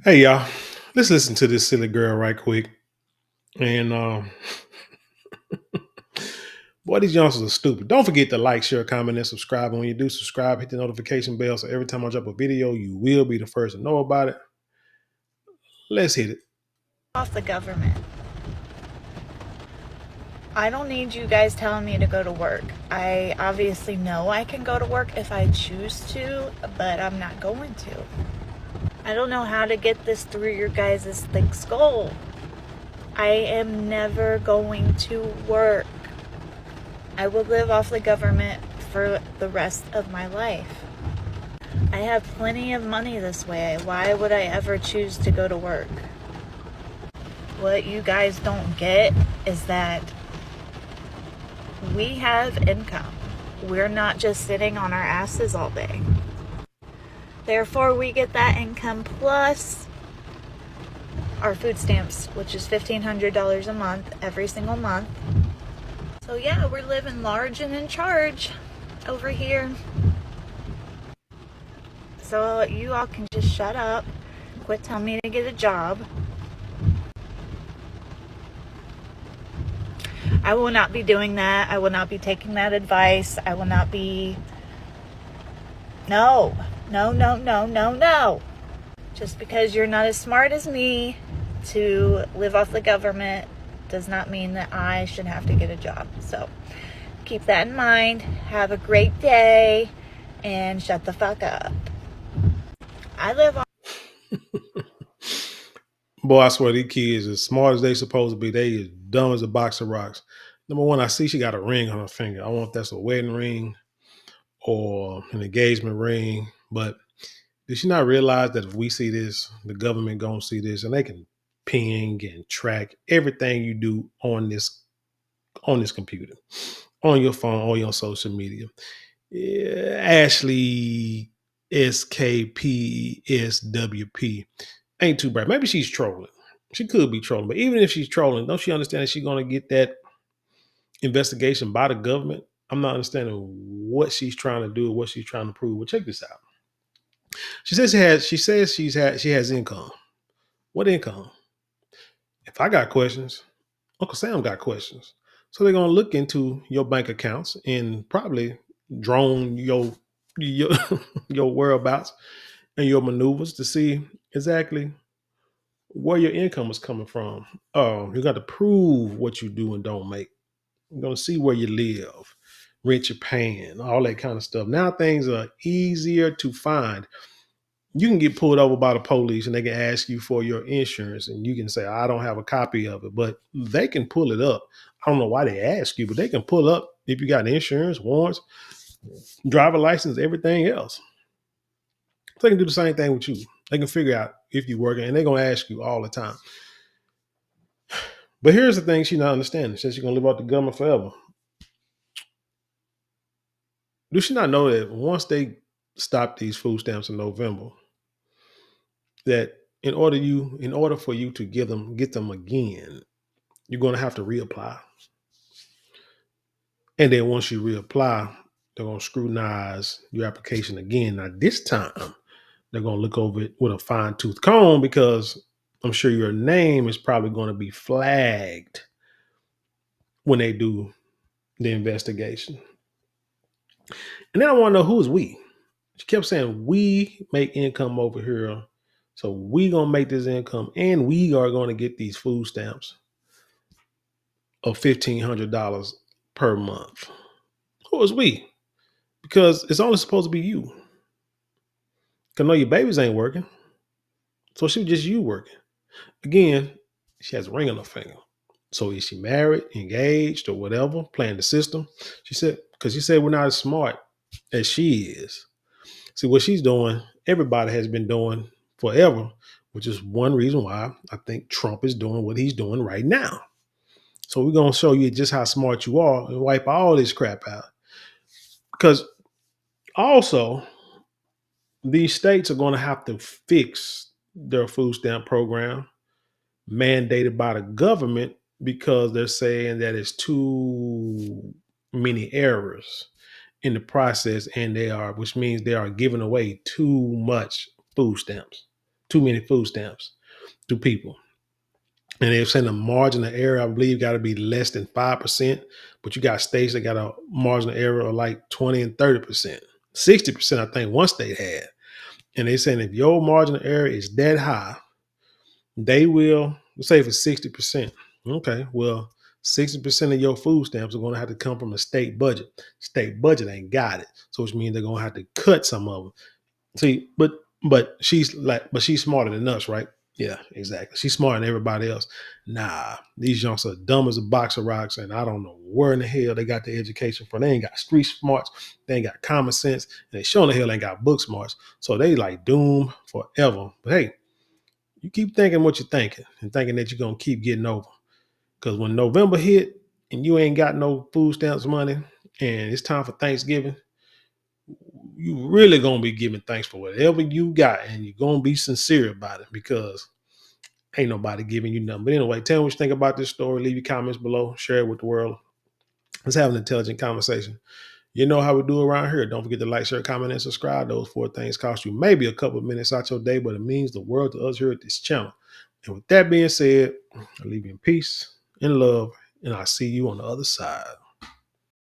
Hey y'all, let's listen to this silly girl right quick. And boy, these youngsters are stupid. Don't forget to like, share, comment, and subscribe. And when you do subscribe, hit the notification bell so every time I drop a video, you will be the first to know about it. Let's hit it. Off the government. I don't need you guys telling me to go to work. I obviously know I can go to work if I choose to, but I'm not going to. I don't know how to get this through your guys' thick skull. I am never going to work. I will live off the government for the rest of my life. I have plenty of money this way. Why would I ever choose to go to work? What you guys don't get is that we have income. We're not just sitting on our asses all day. Therefore, we get that income plus our food stamps, which is $1,500 a month, every single month. So yeah, we're living large and in charge over here. So you all can just shut up, quit telling me to get a job. I will not be doing that. I will not be taking that advice. I will not be... No, no, no, no, no, no. Just because you're not as smart as me to live off the government does not mean that I should have to get a job. So keep that in mind. Have a great day and shut the fuck up. I live on... Boy, I swear these kids, as smart as they supposed to be, they as dumb as a box of rocks. Number one, I see she got a ring on her finger. I don't know if that's a wedding ring or an engagement ring, but did she not realize that if we see this, the government gonna see this, and they can ping and track everything you do on this computer, on your phone, on your social media? Yeah, Ashley SKPSWP ain't too bad. Maybe she's trolling. She could be trolling, but even if she's trolling, don't she understand that she's gonna get that investigation by the government? I'm not understanding what she's trying to do, what she's trying to prove. Well, check this out. She has income. What income? If I got questions, Uncle Sam got questions. So they're gonna look into your bank accounts and probably drone your your whereabouts and your maneuvers to see exactly where your income is coming from. Oh, you got to prove what you do and don't make. You're gonna see where you live, rent you're paying, all that kind of stuff. Now things are easier to find. You can get pulled over by the police and they can ask you for your insurance and you can say, I don't have a copy of it, but they can pull it up. I don't know why they ask you, but they can pull up if you got insurance, warrants, driver license, everything else. So they can do the same thing with you. They can figure out if you're working and they're going to ask you all the time. But here's the thing she's not understanding. She says she's going to live out the government forever. Do she not know that once they stop these food stamps in November, that in order for you to get them again, you're going to have to reapply. And then once you reapply, they're going to scrutinize your application again. Now, this time, they're going to look over it with a fine tooth comb because I'm sure your name is probably going to be flagged when they do the investigation. And then I want to know who's we. She kept saying, we make income over here. So we going to make this income and we are going to get these food stamps of $1,500 per month. Who is we? Because it's only supposed to be you. Because no, your babies ain't working. So she was just you working. Again, she has a ring on her finger. So is she married, engaged, or whatever, playing the system? She said, because she said we're not as smart as she is. See, what she's doing, everybody has been doing forever, which is one reason why I think Trump is doing what he's doing right now. So we're going to show you just how smart you are and wipe all this crap out. Because also, these states are going to have to fix their food stamp program mandated by the government because they're saying that it's too many errors in the process and which means they are giving away too much food stamps, too many food stamps to people. And they're saying the margin of error, I believe, got to be less than 5%. But you got states that got a margin of error of like 20 and 30%. 60%, I think one state had. And they're saying if your margin of error is that high, they will, let's say for 60%. Okay, well, 60% of your food stamps are going to have to come from a state budget. State budget ain't got it. So which means they're going to have to cut some of them. See, but she's smarter than us, right? Yeah, exactly. She's smarter than everybody else. Nah, these youngs are dumb as a box of rocks, and I don't know where in the hell they got the education from. They ain't got street smarts, they ain't got common sense, and they sure the hell ain't got book smarts. So they like doomed forever. But hey, you keep thinking what you're thinking and thinking that you're gonna keep getting over. Because when November hit and you ain't got no food stamps money and it's time for Thanksgiving, you really gonna be giving thanks for whatever you got, and you're gonna be sincere about it because ain't nobody giving you nothing. But anyway, tell me what you think about this story. Leave your comments below. Share it with the world. Let's have an intelligent conversation. You know how we do around here. Don't forget to like, share, comment, and subscribe. Those four things cost you maybe a couple of minutes out your day, but it means the world to us here at this channel. And with that being said, I leave you in peace and love, and I'll see you on the other side.